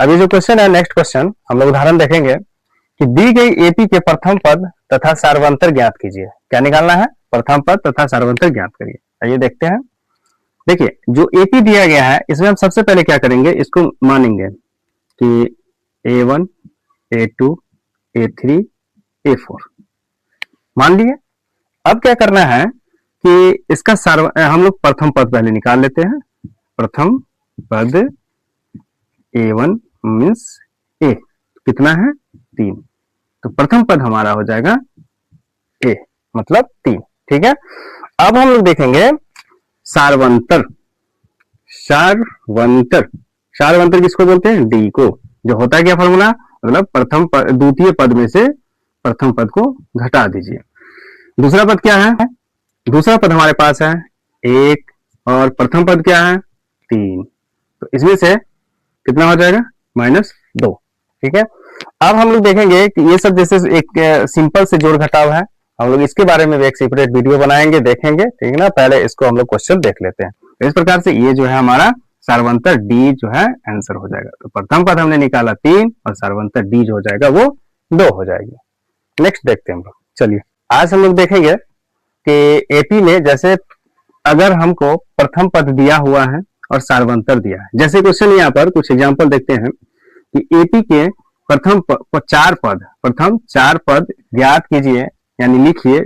अभी जो क्वेश्चन है, नेक्स्ट क्वेश्चन हम लोग उदाहरण देखेंगे कि दी गई एपी के प्रथम पद तथा सार्वंतर ज्ञात कीजिए। क्या निकालना है? प्रथम पद तथा सार्वंतर ज्ञात करिए। आइए देखते हैं। देखिए, जो एपी दिया गया है इसमें हम सबसे पहले क्या करेंगे, इसको मानेंगे कि A1, A2, A3, A4 मान लिए। अब क्या करना है कि इसका हम लोग प्रथम पद पहले निकाल लेते हैं। प्रथम पद A1 मीन्स A कितना है? 3। तो प्रथम पद हमारा हो जाएगा A मतलब 3। ठीक है। अब हम लोग देखेंगे सार्वंतर। सार्वंतर सार्वंतर किसको बोलते हैं? D को। जो होता है क्या फॉर्मूला, मतलब द्वितीय पद में से प्रथम पद को घटा दीजिए। दूसरा पद क्या है? दूसरा पद हमारे पास है 1 और प्रथम पद क्या है? 3। तो इसमें से कितना हो जाएगा? -2। ठीक है। अब हम लोग देखेंगे कि ये सब जैसे एक सिंपल से जोड़ घटाव है, हम लोग इसके बारे में भी एक सेपरेट वीडियो बनाएंगे, देखेंगे। ठीक है ना। पहले इसको हम लोग क्वेश्चन देख लेते हैं। तो इस प्रकार से ये जो है हमारा सार्वंतर डी जो है आंसर हो जाएगा। तो प्रथम पद हमने निकाला 3 और सार्वंतर डी जो हो जाएगा वो 2 हो जाएगी। नेक्स्ट देखते हैं हम लोग। चलिए, आज हम लोग देखेंगे कि एपी में जैसे अगर हमको प्रथम पद दिया हुआ है और सार्वंतर दिया है, जैसे क्वेश्चन यहाँ पर कुछ एग्जांपल देखते हैं कि एपी के प्रथम चार पद ज्ञात कीजिए, यानी लिखिए,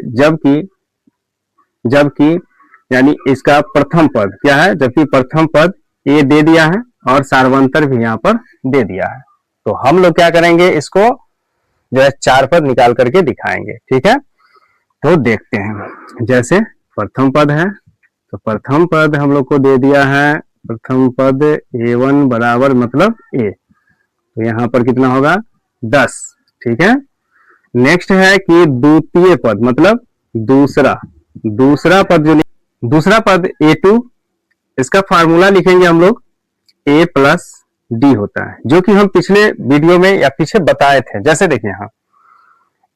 जबकि यानी इसका प्रथम पद क्या है? जबकि प्रथम पद ए दे दिया है और सार्वंतर भी यहाँ पर दे दिया है। तो हम लोग क्या करेंगे, इसको जो है 4 पद निकाल करके दिखाएंगे। ठीक है। तो देखते हैं। जैसे प्रथम पद है, तो प्रथम पद हम लोग को दे दिया है, प्रथम पद A1 बराबर मतलब A। तो यहाँ पर कितना होगा? 10। ठीक है। नेक्स्ट है कि द्वितीय पद मतलब दूसरा पद A2, इसका फार्मूला लिखेंगे हम लोग A प्लस D होता है, जो कि हम पिछले वीडियो में या पीछे बताए थे। जैसे देखिए यहाँ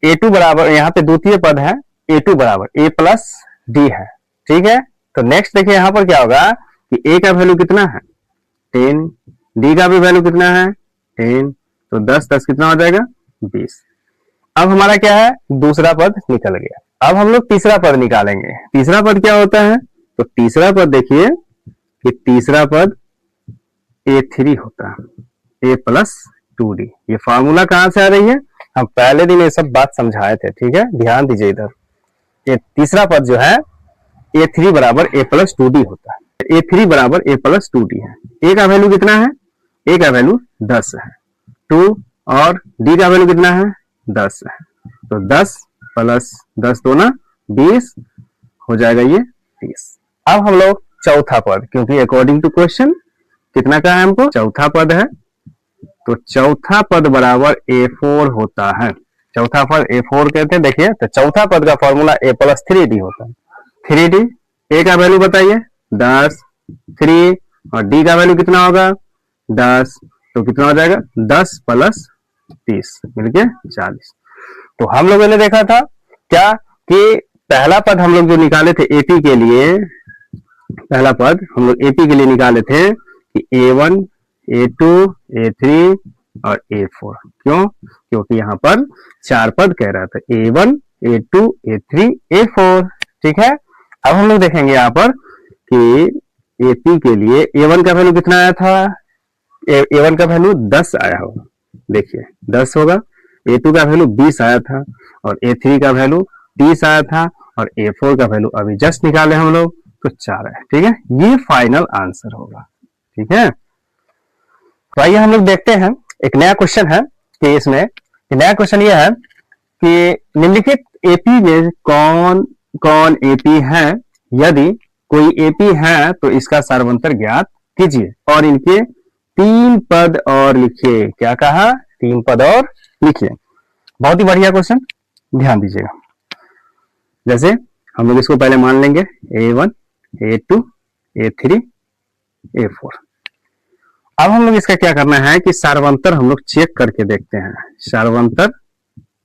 A2 बराबर, यहाँ पे द्वितीय पद है A2 बराबर A प्लस D है। ठीक है। तो नेक्स्ट देखिए यहाँ पर क्या होगा कि A का वैल्यू कितना है? 10, D का भी वैल्यू कितना है? 10। तो 10 कितना हो जाएगा? 20। अब हमारा क्या है? दूसरा पद निकल गया। अब हम लोग तीसरा पद निकालेंगे। तीसरा पद क्या होता है? तो तीसरा पद देखिए कि तीसरा पद A3 होता है, A प्लस 2D। ये फार्मूला कहां से आ रही है? हम पहले दिन ये सब बात समझाए थे। ठीक है, ध्यान दीजिए इधर। ये तीसरा पद जो है A3 बराबर A प्लस 2D होता है। A3 बराबर A प्लस 2D है। A का वैल्यू कितना है? A का वैल्यू 10 है। 2 और D का वैल्यू कितना है? 10 है। तो 10 प्लस 10 2 ना 20 हो जाएगा, ये 30। अब हम लोग चौथा पद, क्योंकि अकॉर्डिंग टू क्वेश्चन कितना का है हमको? चौथा पद है। तो चौथा पद बराबर A4 होता है। चौथा पद A4 कहते हैं। देखिए, तो चौथा पद का फॉर्मूला A प्लस 3D होता है। 3D, A का वैल्यू बताइए 10, 3 और D का वैल्यू कितना होगा? 10। तो कितना हो जाएगा? 10 प्लस 30 मिलके 40। तो हम लोगों ने देखा था क्या कि पहला पद हम लोग जो निकाले थे एपी के लिए, पहला पद हम लोग एपी के लिए निकाले थे कि A1, A2, A3 और A4। क्यों? क्योंकि यहाँ पर 4 पद कह रहा था, A1, A2, A3, A4। ठीक है। अब हम लोग देखेंगे यहाँ पर कि एपी के लिए A1 का वैल्यू कितना आया था? A1 का वैल्यू 10 आया होगा। देखिए 10 होगा। A2 का वैल्यू 20 आया था और A3 का वैल्यू 30 आया था और A4 का वैल्यू अभी जस्ट निकाले हम लोग, तो 4 है। ठीक है, ये फाइनल आंसर होगा। ठीक है। तो आइए हम लोग देखते हैं, एक नया क्वेश्चन है कि इसमें नया क्वेश्चन यह है कि निम्नलिखित एपी में कौन कौन एपी है? यदि कोई एपी है तो इसका सार्वंतर ज्ञात कीजिए और इनके 3 पद और लिखिए। क्या कहा? 3 पद और लिखिए। बहुत ही बढ़िया क्वेश्चन, ध्यान दीजिएगा। जैसे हम लोग इसको पहले मान लेंगे A1, A2, A3, A4। अब हम लोग इसका क्या करना है कि सार्वंतर हम लोग चेक करके देखते हैं।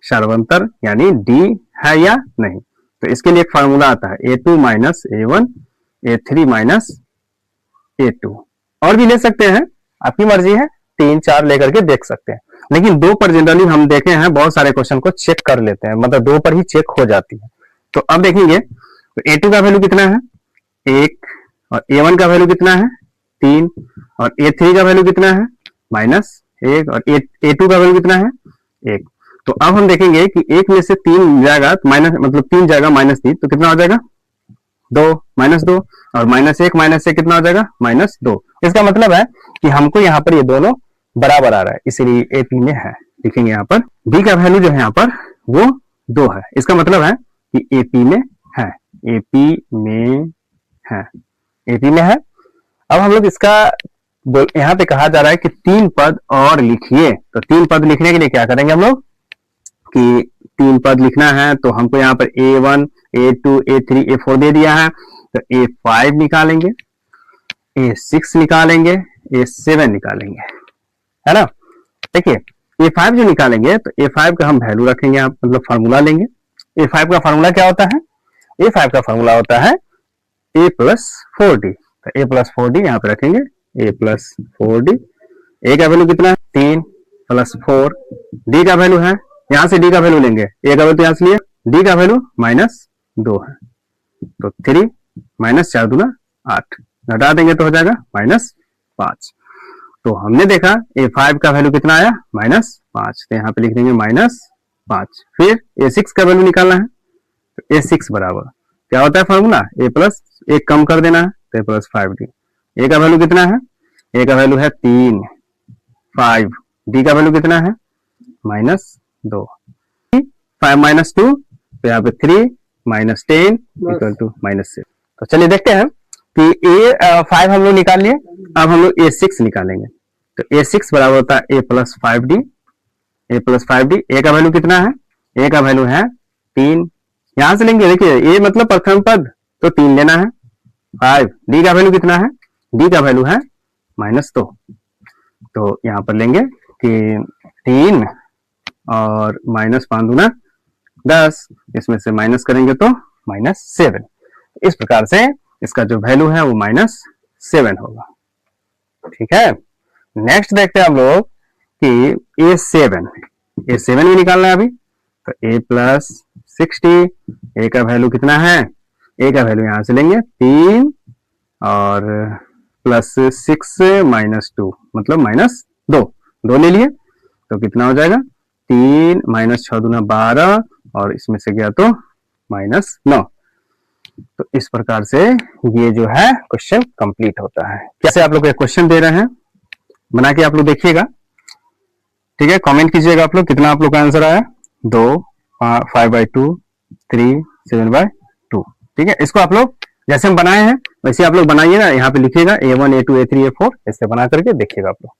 सार्वंतर यानी D है या नहीं। तो इसके लिए एक फार्मूला आता है A2 minus A1, A3 minus A2। और भी ले सकते हैं, आपकी मर्जी है, 3 4 लेकर के देख सकते हैं, लेकिन 2 पर जनरली हम देखे हैं बहुत सारे क्वेश्चन को चेक कर लेते हैं, मतलब 2 पर ही चेक हो जाती है। तो अब देखेंगे तो A2 का वैल्यू कितना है 1, और A1 का वैल्यू कितना है 3, और A3 का वैल्यू कितना है -1, और A2 का वैल्यू कितना है 1। तो अब हम देखेंगे कि 1 में से 3 जाएगा तो माइनस, मतलब 3 जाएगा -3, तो कितना हो जाएगा 2, -2, और -1 से कितना हो जाएगा -2। इसका मतलब है कि हमको यहाँ पर ये दोनों बराबर आ रहा है, इसीलिए AP में है। लिखेंगे यहाँ पर B का वैल्यू जो है यहाँ पर वो 2 है, इसका मतलब है कि AP में है, AP में है, AP में है। अब हम लोग इसका यहाँ पे कहा जा रहा है कि 3 पद और लिखिए, तो 3 पद लिखने के लिए क्या करेंगे हम लोग कि 3 पद लिखना है, तो हमको यहाँ पर A1 A2 A3 A4 दे दिया है, तो A5 निकालेंगे, A6 निकालेंगे, A7 निकालेंगे, है ना। देखिए A5 जो निकालेंगे तो A5 का हम वैल्यू रखेंगे, आप मतलब फार्मूला लेंगे। A5 का फार्मूला क्या होता है, A5 का फार्मूला होता है A+4D, तो A+4D यहाँ पे रखेंगे, A+4D। A का वैल्यू कितना है 3 +4, D का वैल्यू है, यहां से D का वैल्यू लेंगे, A का वैल्यू यहां से लिए, D का वैल्यू -2 है, तो 3 -4 दूना 8, घटा देंगे तो हो जाएगा -5। तो हमने देखा A5 का वैल्यू कितना आया -5, तो यहाँ पे लिख देंगे -5। फिर A6 का वैल्यू निकालना है, तो A6 बराबर क्या होता है फार्मूला, A+ कम कर देना है, तो A+5D। A का वैल्यू कितना है, A का वैल्यू है 3 5, D का वैल्यू कितना है -2, 5 -2, तो यहाँ पे 3 -10 इक्वल टू -6। तो चलिए देखते हैं कि A5 हम लोग निकाल लिए, अब हम लोग A6 निकालेंगे, तो A6 बराबर होता है A+5D, A+5D। A का वैल्यू कितना है, A का वैल्यू है 3, यहां से लेंगे, देखिए A मतलब प्रथम पद, तो 3 लेना है, 5। D का वैल्यू कितना है, D का वैल्यू है -2, तो यहाँ पर लेंगे कि 3 और -5 दूना 10, इसमें से माइनस करेंगे तो -7। इस प्रकार से इसका जो वैल्यू है वो -7 होगा, ठीक है। नेक्स्ट देखते हैं हम लोग कि A7 भी निकालना है अभी, तो A+60, A का वैल्यू कितना है, A का वैल्यू यहां से लेंगे 3 और +6 -2 मतलब -2 ले लिए, तो कितना हो जाएगा 3 -6 दूना 12, और इसमें से गया तो -9। तो इस प्रकार से ये जो है क्वेश्चन कंप्लीट होता है। कैसे आप लोग क्वेश्चन दे रहे हैं, बना के आप लोग देखिएगा, ठीक है। कमेंट कीजिएगा आप लोग कितना आप लोग का आंसर आया, 2 5/2 3 7/2, ठीक है। इसको आप लोग जैसे हम बनाए हैं वैसे आप लोग बनाइए ना, यहाँ पे लिखिएगा A1 A2 A3 A4, ऐसे बना करके देखिएगा आप लोग।